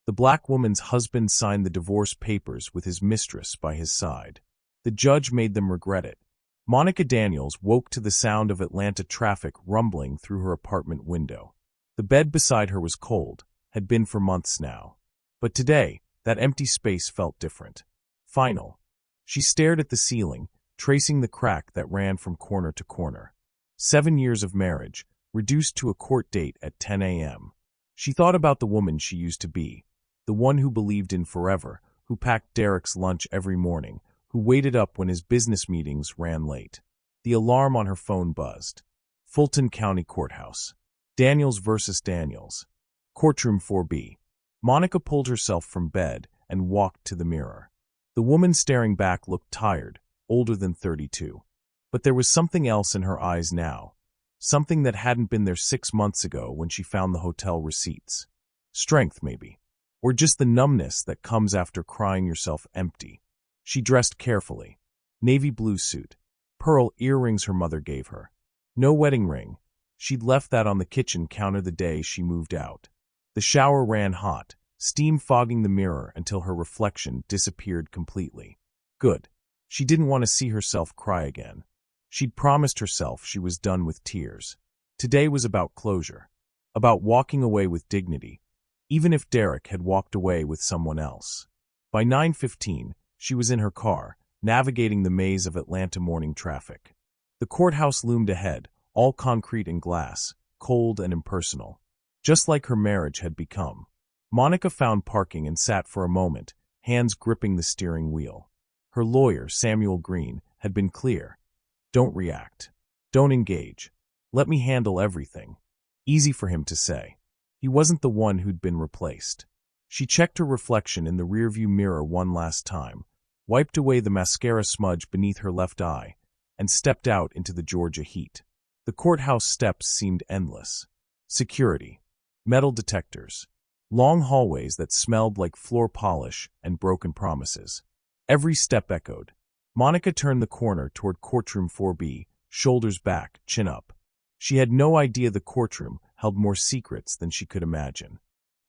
The black woman's husband signed the divorce papers with his mistress by his side. The judge made them regret it. Monica Daniels woke to the sound of Atlanta traffic rumbling through her apartment window. The bed beside her was cold, had been for months now. But today, that empty space felt different. Final. She stared at the ceiling, tracing the crack that ran from corner to corner. 7 years of marriage, reduced to a court date at 10 a.m. She thought about the woman she used to be, the one who believed in forever, who packed Derek's lunch every morning, who waited up when his business meetings ran late. The alarm on her phone buzzed. Fulton County Courthouse. Daniels versus Daniels. Courtroom 4B. Monica pulled herself from bed and walked to the mirror. The woman staring back looked tired, older than 32. But there was something else in her eyes now. Something that hadn't been there 6 months ago when she found the hotel receipts. Strength, maybe. Or just the numbness that comes after crying yourself empty. She dressed carefully. Navy blue suit. Pearl earrings her mother gave her. No wedding ring. She'd left that on the kitchen counter the day she moved out. The shower ran hot, steam fogging the mirror until her reflection disappeared completely. Good. She didn't want to see herself cry again. She'd promised herself she was done with tears. Today was about closure. About walking away with dignity, even if Derek had walked away with someone else. By 9:15, she was in her car, navigating the maze of Atlanta morning traffic. The courthouse loomed ahead, all concrete and glass, cold and impersonal. Just like her marriage had become. Monica found parking and sat for a moment, hands gripping the steering wheel. Her lawyer, Samuel Green, had been clear. Don't react. Don't engage. Let me handle everything. Easy for him to say. He wasn't the one who'd been replaced. She checked her reflection in the rearview mirror one last time, wiped away the mascara smudge beneath her left eye, and stepped out into the Georgia heat. The courthouse steps seemed endless. Security. Metal detectors. Long hallways that smelled like floor polish and broken promises. Every step echoed. Monica turned the corner toward courtroom 4B, shoulders back, chin up. She had no idea the courtroom held more secrets than she could imagine.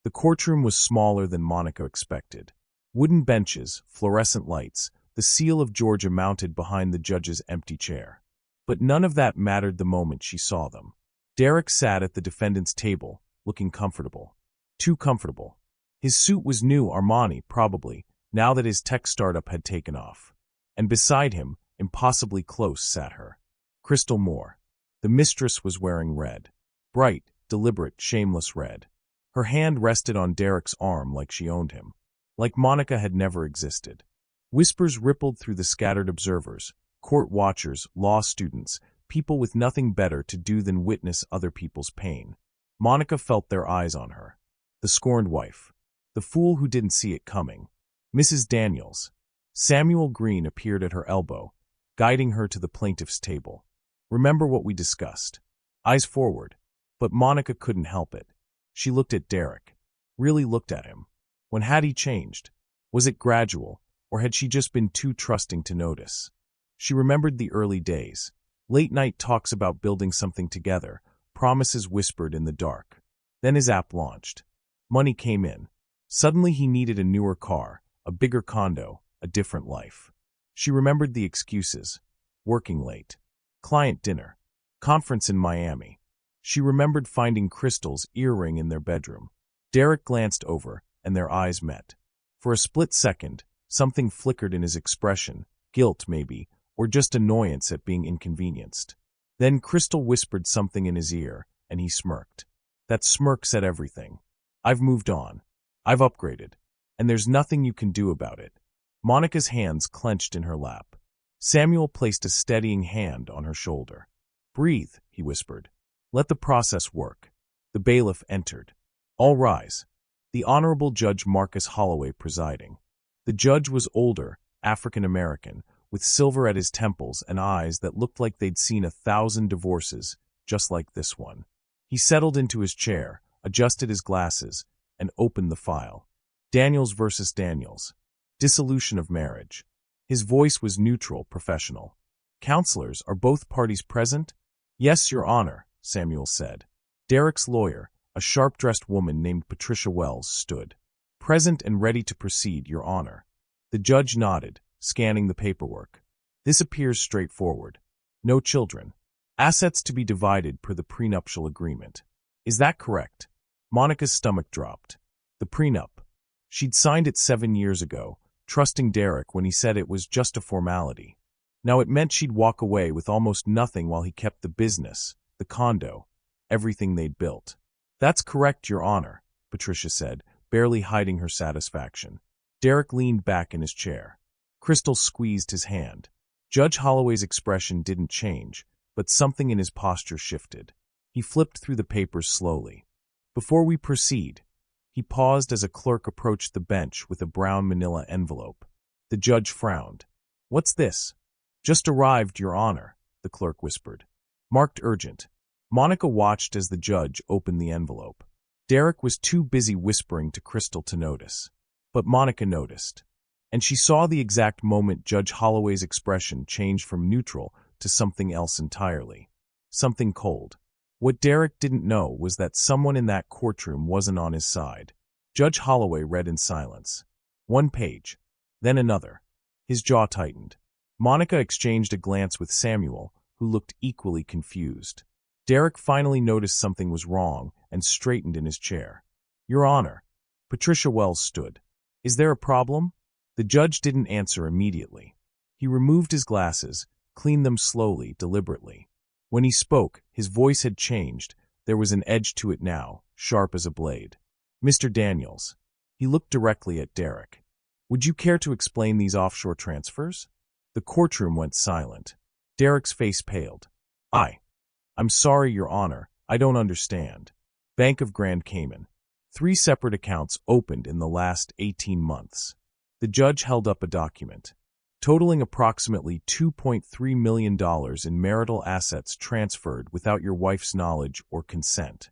The courtroom was smaller than Monica expected. Wooden benches, fluorescent lights, the seal of Georgia mounted behind the judge's empty chair. But none of that mattered the moment she saw them. Derek sat at the defendant's table, looking comfortable. Too comfortable. His suit was new Armani, probably, now that his tech startup had taken off. And beside him, impossibly close, sat her. Crystal Moore. The mistress was wearing red. Bright, deliberate, shameless red. Her hand rested on Derek's arm like she owned him. Like Monica had never existed. Whispers rippled through the scattered observers, court watchers, law students, people with nothing better to do than witness other people's pain. Monica felt their eyes on her. The scorned wife. The fool who didn't see it coming. Mrs. Daniels. Samuel Green appeared at her elbow, guiding her to the plaintiff's table. Remember what we discussed. Eyes forward. But Monica couldn't help it. She looked at Derek. Really looked at him. When had he changed? Was it gradual, or had she just been too trusting to notice? She remembered the early days. Late-night talks about building something together, promises whispered in the dark. Then his app launched. Money came in. Suddenly he needed a newer car, a bigger condo, a different life. She remembered the excuses. Working late. Client dinner. Conference in Miami. She remembered finding Crystal's earring in their bedroom. Derek glanced over, and their eyes met. For a split second, something flickered in his expression, guilt maybe, or just annoyance at being inconvenienced. Then Crystal whispered something in his ear, and he smirked. That smirk said everything. I've moved on. I've upgraded. And there's nothing you can do about it. Monica's hands clenched in her lap. Samuel placed a steadying hand on her shoulder. Breathe, he whispered. Let the process work. The bailiff entered. All rise. The Honorable Judge Marcus Holloway presiding. The judge was older, African-American, with silver at his temples and eyes that looked like they'd seen 1,000 divorces, just like this one. He settled into his chair, adjusted his glasses, and opened the file. Daniels versus Daniels. Dissolution of marriage. His voice was neutral, professional. Counselors, are both parties present? Yes, Your Honor, Samuel said. Derek's lawyer, a sharp-dressed woman named Patricia Wells, stood. Present and ready to proceed, Your Honor. The judge nodded, scanning the paperwork. This appears straightforward. No children. Assets to be divided per the prenuptial agreement. Is that correct? Monica's stomach dropped. The prenup. She'd signed it 7 years ago, trusting Derek when he said it was just a formality. Now it meant she'd walk away with almost nothing while he kept the business, the condo, everything they'd built. That's correct, Your Honor, Patricia said, barely hiding her satisfaction. Derek leaned back in his chair. Crystal squeezed his hand. Judge Holloway's expression didn't change, but something in his posture shifted. He flipped through the papers slowly. Before we proceed, he paused as a clerk approached the bench with a brown manila envelope. The judge frowned. What's this? Just arrived, Your Honor, the clerk whispered. Marked urgent. Monica watched as the judge opened the envelope. Derek was too busy whispering to Crystal to notice. But Monica noticed. And she saw the exact moment Judge Holloway's expression changed from neutral to something else entirely. Something cold. What Derek didn't know was that someone in that courtroom wasn't on his side. Judge Holloway read in silence. One page. Then another. His jaw tightened. Monica exchanged a glance with Samuel, who looked equally confused. Derek finally noticed something was wrong and straightened in his chair. Your Honor. Patricia Wells stood. Is there a problem? The judge didn't answer immediately. He removed his glasses, cleaned them slowly, deliberately. When he spoke, his voice had changed. There was an edge to it now, sharp as a blade. Mr. Daniels. He looked directly at Derek. Would you care to explain these offshore transfers? The courtroom went silent. Derek's face paled. I'm sorry, Your Honor. I don't understand. Bank of Grand Cayman. 3 separate accounts opened in the last 18 months. The judge held up a document. Totaling approximately $2.3 million in marital assets transferred without your wife's knowledge or consent.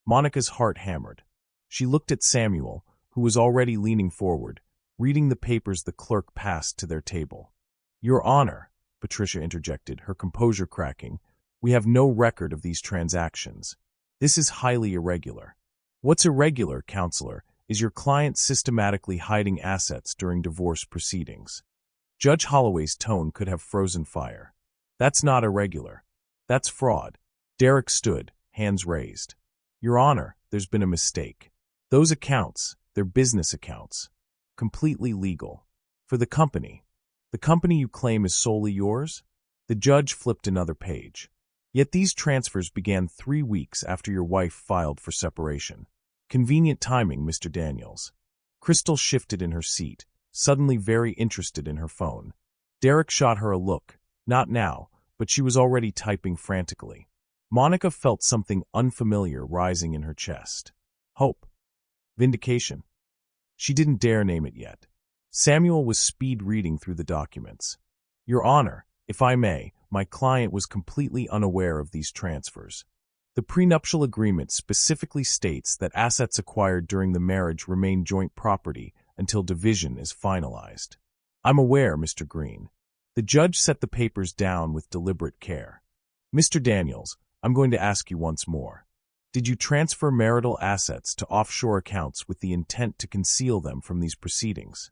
Monica's heart hammered. She looked at Samuel, who was already leaning forward, reading the papers the clerk passed to their table. Your Honor, Patricia interjected, her composure cracking, we have no record of these transactions. This is highly irregular. What's irregular, Counselor, is your client systematically hiding assets during divorce proceedings. Judge Holloway's tone could have frozen fire. That's not irregular. That's fraud. Derek stood, hands raised. Your Honor, there's been a mistake. Those accounts, they're business accounts. Completely legal. For the company. The company you claim is solely yours? The judge flipped another page. Yet these transfers began 3 weeks after your wife filed for separation. Convenient timing, Mr. Daniels. Crystal shifted in her seat, suddenly very interested in her phone. Derek shot her a look, not now, but she was already typing frantically. Monica felt something unfamiliar rising in her chest. Hope. Vindication. She didn't dare name it yet. Samuel was speed reading through the documents. Your Honor, if I may, my client was completely unaware of these transfers. The prenuptial agreement specifically states that assets acquired during the marriage remain joint property until division is finalized. I'm aware, Mr. Green. The judge set the papers down with deliberate care. Mr. Daniels, I'm going to ask you once more. Did you transfer marital assets to offshore accounts with the intent to conceal them from these proceedings?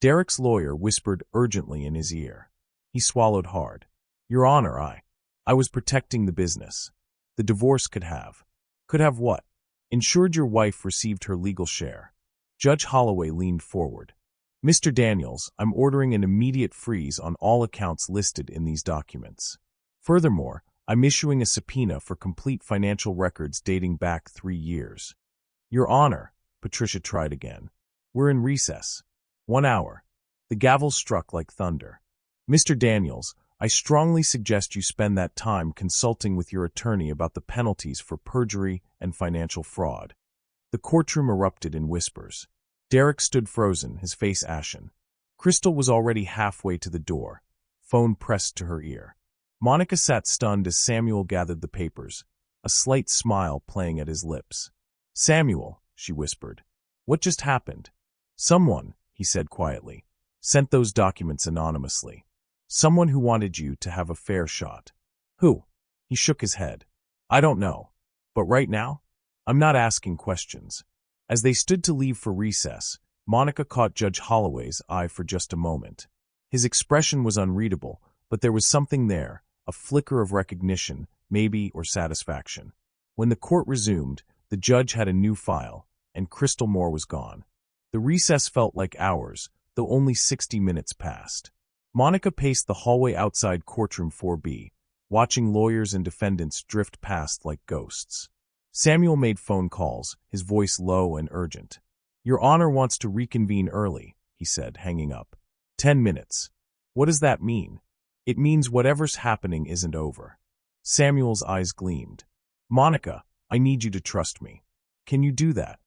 Derek's lawyer whispered urgently in his ear. He swallowed hard. Your Honor, I was protecting the business. The divorce could have. Could have what? Ensured your wife received her legal share. Judge Holloway leaned forward. Mr. Daniels, I'm ordering an immediate freeze on all accounts listed in these documents. Furthermore, I'm issuing a subpoena for complete financial records dating back 3 years. Your Honor, Patricia tried again. We're in recess. 1 hour. The gavel struck like thunder. Mr. Daniels, I strongly suggest you spend that time consulting with your attorney about the penalties for perjury and financial fraud. The courtroom erupted in whispers. Derek stood frozen, his face ashen. Crystal was already halfway to the door, phone pressed to her ear. Monica sat stunned as Samuel gathered the papers, a slight smile playing at his lips. Samuel, she whispered. What just happened? Someone, he said quietly, sent those documents anonymously. Someone who wanted you to have a fair shot. Who? He shook his head. I don't know. But right now, I'm not asking questions. As they stood to leave for recess, Monica caught Judge Holloway's eye for just a moment. His expression was unreadable, but there was something there, a flicker of recognition, maybe, or satisfaction. When the court resumed, the judge had a new file, and Crystal Moore was gone. The recess felt like hours, though only 60 minutes passed. Monica paced the hallway outside courtroom 4B, watching lawyers and defendants drift past like ghosts. Samuel made phone calls, his voice low and urgent. "Your Honor wants to reconvene early," he said, hanging up. 10 minutes. What does that mean? It means whatever's happening isn't over. Samuel's eyes gleamed. "Monica, I need you to trust me. Can you do that?"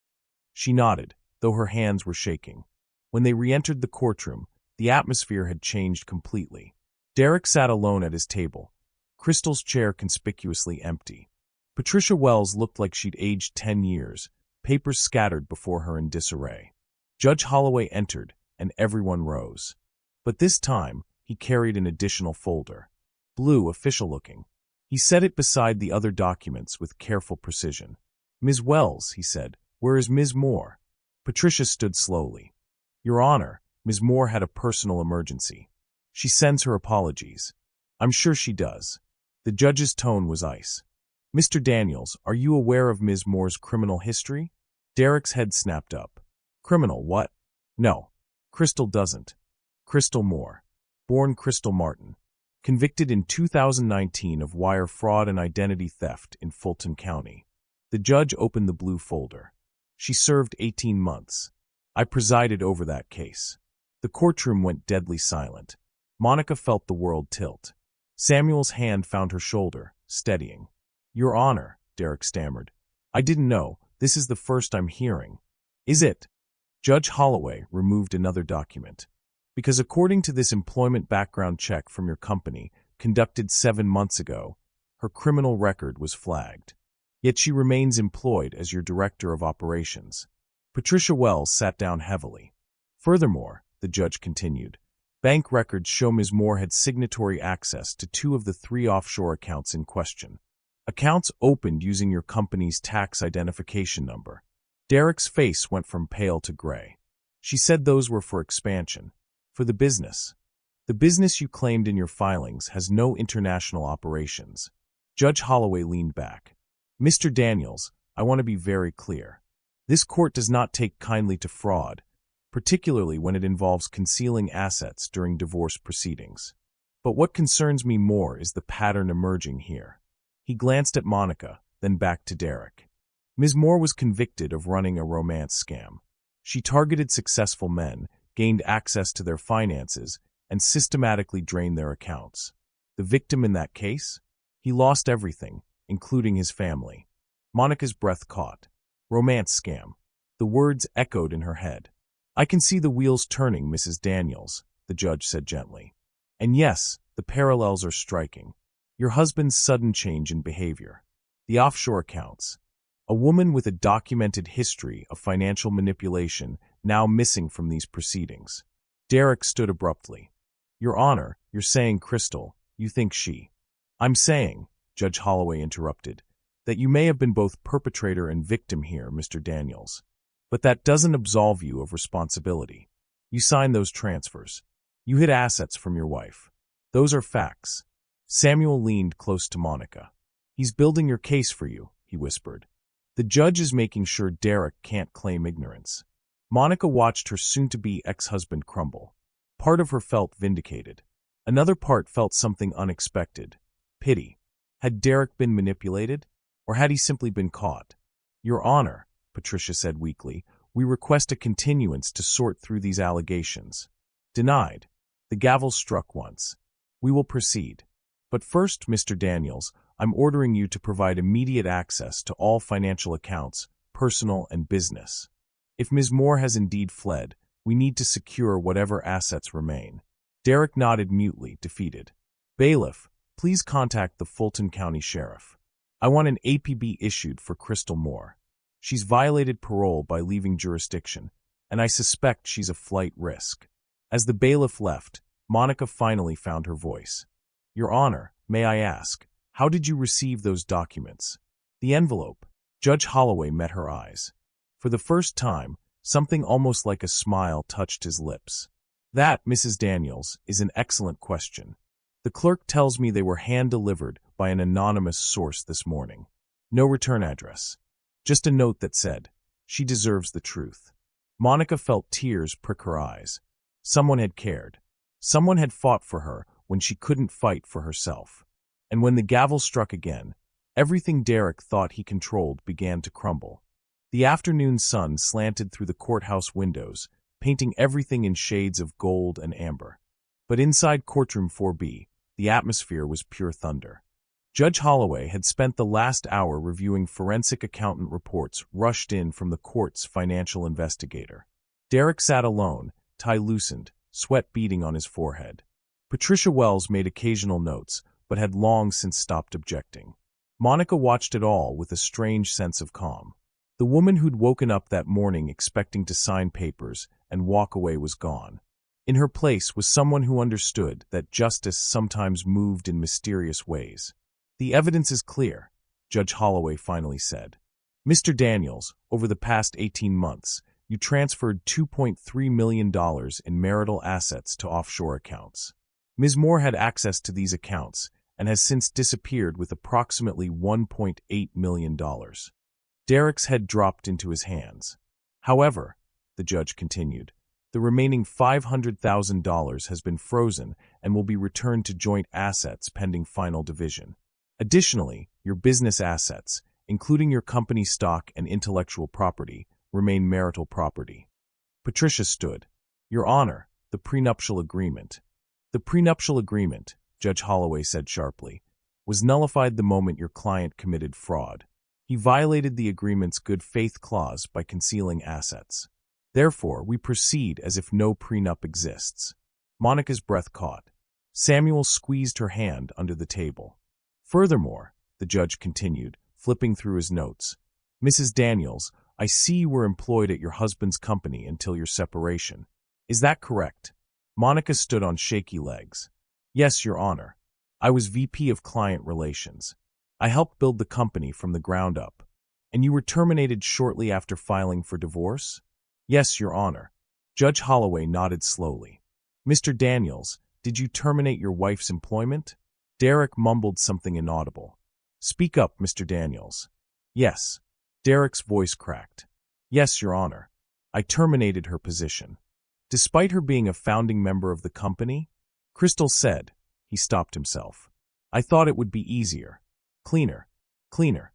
She nodded, though her hands were shaking. When they re-entered the courtroom, the atmosphere had changed completely. Derek sat alone at his table, Crystal's chair conspicuously empty. Patricia Wells looked like she'd aged 10 years, papers scattered before her in disarray. Judge Holloway entered, and everyone rose. But this time, he carried an additional folder. Blue, official-looking. He set it beside the other documents with careful precision. "Ms. Wells," he said, "where is Ms. Moore?" Patricia stood slowly. "Your Honor, Ms. Moore had a personal emergency. She sends her apologies." "I'm sure she does." The judge's tone was ice. "Mr. Daniels, are you aware of Ms. Moore's criminal history?" Derek's head snapped up. "Criminal what?" "No. Crystal doesn't. Crystal Moore. Born Crystal Martin. Convicted in 2019 of wire fraud and identity theft in Fulton County." The judge opened the blue folder. "She served 18 months. I presided over that case." The courtroom went deadly silent. Monica felt the world tilt. Samuel's hand found her shoulder, steadying. "Your Honor," Derek stammered. "I didn't know. This is the first I'm hearing." "Is it?" Judge Holloway removed another document. "Because according to this employment background check from your company, conducted 7 months ago, her criminal record was flagged. Yet she remains employed as your director of operations." Patricia Wells sat down heavily. "Furthermore," the judge continued, "bank records show Ms. Moore had signatory access to 2 of the 3 offshore accounts in question. Accounts opened using your company's tax identification number." Derek's face went from pale to gray. "She said those were for expansion. For the business. The business you claimed in your filings has no international operations." Judge Holloway leaned back. "Mr. Daniels, I want to be very clear. This court does not take kindly to fraud, particularly when it involves concealing assets during divorce proceedings. But what concerns me more is the pattern emerging here." He glanced at Monica, then back to Derek. "Ms. Moore was convicted of running a romance scam. She targeted successful men, gained access to their finances, and systematically drained their accounts. The victim in that case? He lost everything, including his family." Monica's breath caught. "Romance scam." The words echoed in her head. "I can see the wheels turning, Mrs. Daniels," the judge said gently. "And yes, the parallels are striking. Your husband's sudden change in behavior. The offshore accounts. A woman with a documented history of financial manipulation now missing from these proceedings." Derek stood abruptly. "Your Honor, you're saying Crystal, you think she—" "I'm saying," Judge Holloway interrupted, "that you may have been both perpetrator and victim here, Mr. Daniels. But that doesn't absolve you of responsibility. You signed those transfers. You hid assets from your wife. Those are facts." Samuel leaned close to Monica. "He's building your case for you," he whispered. "The judge is making sure Derek can't claim ignorance." Monica watched her soon-to-be ex-husband crumble. Part of her felt vindicated. Another part felt something unexpected. Pity. Had Derek been manipulated? Or had he simply been caught? "Your Honor," Patricia said weakly, "we request a continuance to sort through these allegations." Denied. The gavel struck once. "We will proceed. But first, Mr. Daniels, I'm ordering you to provide immediate access to all financial accounts, personal and business. If Ms. Moore has indeed fled, we need to secure whatever assets remain." Derek nodded mutely, defeated. "Bailiff, please contact the Fulton County Sheriff. I want an APB issued for Crystal Moore. She's violated parole by leaving jurisdiction, and I suspect she's a flight risk." As the bailiff left, Monica finally found her voice. "Your Honor, may I ask, how did you receive those documents?" "The envelope." Judge Holloway met her eyes. For the first time, Something almost like a smile touched his lips. That, Mrs. Daniels, is an excellent question. The clerk tells me they were hand-delivered by an anonymous source this morning. No return address. Just a note that said, "She deserves the truth." Monica felt tears prick her eyes. Someone had cared. Someone had fought for her when she couldn't fight for herself. And when the gavel struck again, everything Derek thought he controlled began to crumble. The afternoon sun slanted through the courthouse windows, painting everything in shades of gold and amber. But inside courtroom 4B, the atmosphere was pure thunder. Judge Holloway had spent the last hour reviewing forensic accountant reports rushed in from the court's financial investigator. Derek sat alone, tie loosened, sweat beading on his forehead. Patricia Wells made occasional notes, but had long since stopped objecting. Monica watched it all with a strange sense of calm. The woman who'd woken up that morning expecting to sign papers and walk away was gone. In her place was someone who understood that justice sometimes moved in mysterious ways. "The evidence is clear," Judge Holloway finally said. "Mr. Daniels, over the past 18 months, you transferred $2.3 million in marital assets to offshore accounts. Ms. Moore had access to these accounts and has since disappeared with approximately $1.8 million. Derek's head dropped into his hands. "However," the judge continued, "the remaining $500,000 has been frozen and will be returned to joint assets pending final division. Additionally, your business assets, including your company stock and intellectual property, remain marital property." Patricia stood. "Your Honor, the prenuptial agreement." "The prenuptial agreement," Judge Holloway said sharply, "was nullified the moment your client committed fraud. He violated the agreement's good faith clause by concealing assets. Therefore, we proceed as if no prenup exists." Monica's breath caught. Samuel squeezed her hand under the table. "Furthermore," the judge continued, flipping through his notes, "Mrs. Daniels, I see you were employed at your husband's company until your separation. Is that correct?" Monica stood on shaky legs. "Yes, Your Honor. I was VP of Client Relations. I helped build the company from the ground up. And you were terminated shortly after filing for divorce?" "Yes, Your Honor." Judge Holloway nodded slowly. "Mr. Daniels, did you terminate your wife's employment?" Derek mumbled something inaudible. "Speak up, Mr. Daniels." "Yes." Derek's voice cracked. "Yes, Your Honor. I terminated her position." "Despite her being a founding member of the company?" Crystal said. He stopped himself. "I thought it would be easier. Cleaner. Cleaner."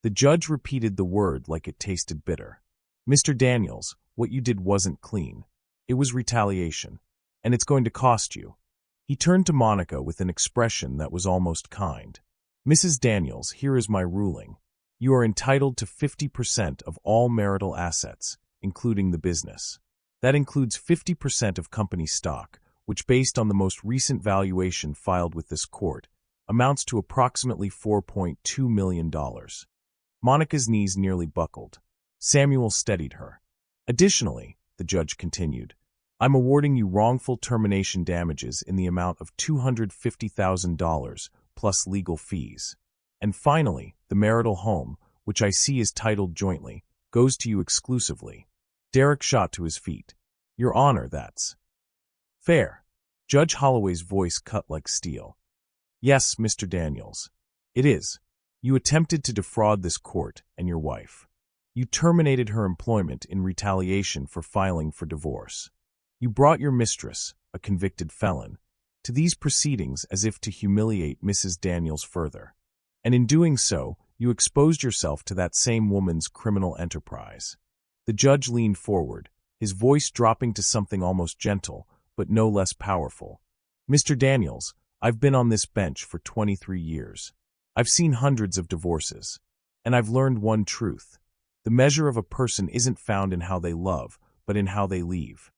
The judge repeated the word like it tasted bitter. "Mr. Daniels, what you did wasn't clean. It was retaliation. And it's going to cost you." He turned to Monica with an expression that was almost kind. "Mrs. Daniels, here is my ruling. You are entitled to 50% of all marital assets, including the business. That includes 50% of company stock, which based on the most recent valuation filed with this court, amounts to approximately $4.2 million. Monica's knees nearly buckled. Samuel steadied her. "Additionally," the judge continued, "I'm awarding you wrongful termination damages in the amount of $250,000 plus legal fees. And finally, the marital home, which I see is titled jointly, goes to you exclusively." Derek shot to his feet. "Your Honor, that's fair." Judge Holloway's voice cut like steel. "Yes, Mr. Daniels. It is. You attempted to defraud this court and your wife. You terminated her employment in retaliation for filing for divorce. You brought your mistress, a convicted felon, to these proceedings as if to humiliate Mrs. Daniels further. And in doing so, you exposed yourself to that same woman's criminal enterprise." The judge leaned forward, his voice dropping to something almost gentle, but no less powerful. "Mr. Daniels, I've been on this bench for 23 years. I've seen hundreds of divorces. And I've learned one truth. The measure of a person isn't found in how they love, but in how they leave."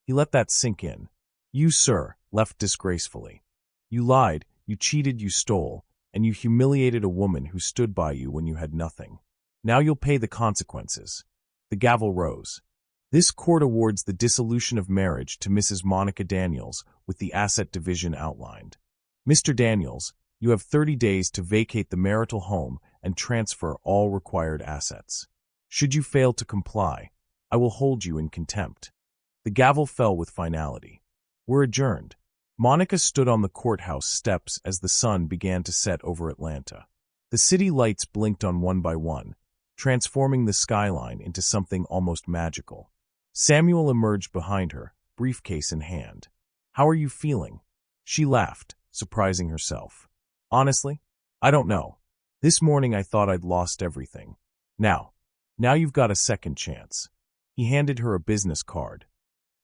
He let that sink in. "You, sir, left disgracefully. You lied, you cheated, you stole, and you humiliated a woman who stood by you when you had nothing. Now you'll pay the consequences." The gavel rose. "This court awards the dissolution of marriage to Mrs. Monica Daniels with the asset division outlined. Mr. Daniels, you have 30 days to vacate the marital home and transfer all required assets. Should you fail to comply, I will hold you in contempt." The gavel fell with finality. "We're adjourned." Monica stood on the courthouse steps as the sun began to set over Atlanta. The city lights blinked on one by one, transforming the skyline into something almost magical. Samuel emerged behind her, briefcase in hand. "How are you feeling?" She laughed, surprising herself. "Honestly, I don't know. This morning I thought I'd lost everything. Now you've got a second chance." He handed her a business card.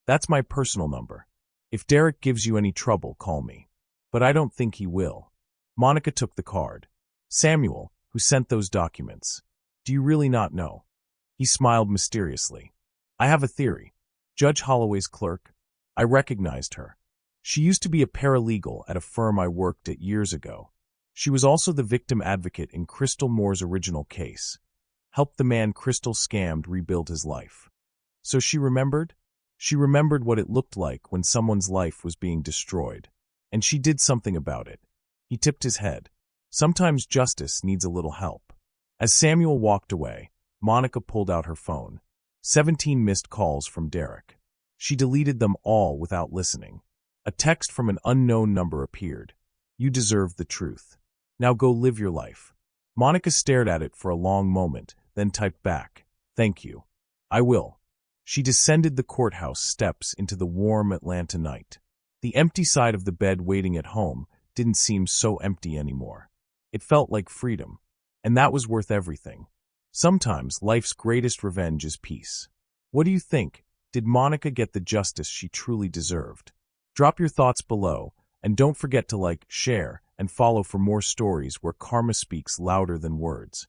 "That's my personal number. If Derek gives you any trouble, call me. But I don't think he will." Monica took the card. "Samuel, who sent those documents? Do you really not know?" He smiled mysteriously. "I have a theory. Judge Holloway's clerk. I recognized her. She used to be a paralegal at a firm I worked at years ago. She was also the victim advocate in Crystal Moore's original case. Helped the man Crystal scammed rebuild his life. So she remembered? She remembered what it looked like when someone's life was being destroyed. And she did something about it." He tipped his head. "Sometimes justice needs a little help." As Samuel walked away, Monica pulled out her phone. 17 missed calls from Derek. She deleted them all without listening. A text from an unknown number appeared. "You deserve the truth. Now go live your life." Monica stared at it for a long moment, then typed back, "Thank you. I will." She descended the courthouse steps into the warm Atlanta night. The empty side of the bed waiting at home didn't seem so empty anymore. It felt like freedom, and that was worth everything. Sometimes life's greatest revenge is peace. What do you think? Did Monica get the justice she truly deserved? Drop your thoughts below, and don't forget to like, share, and follow for more stories where karma speaks louder than words.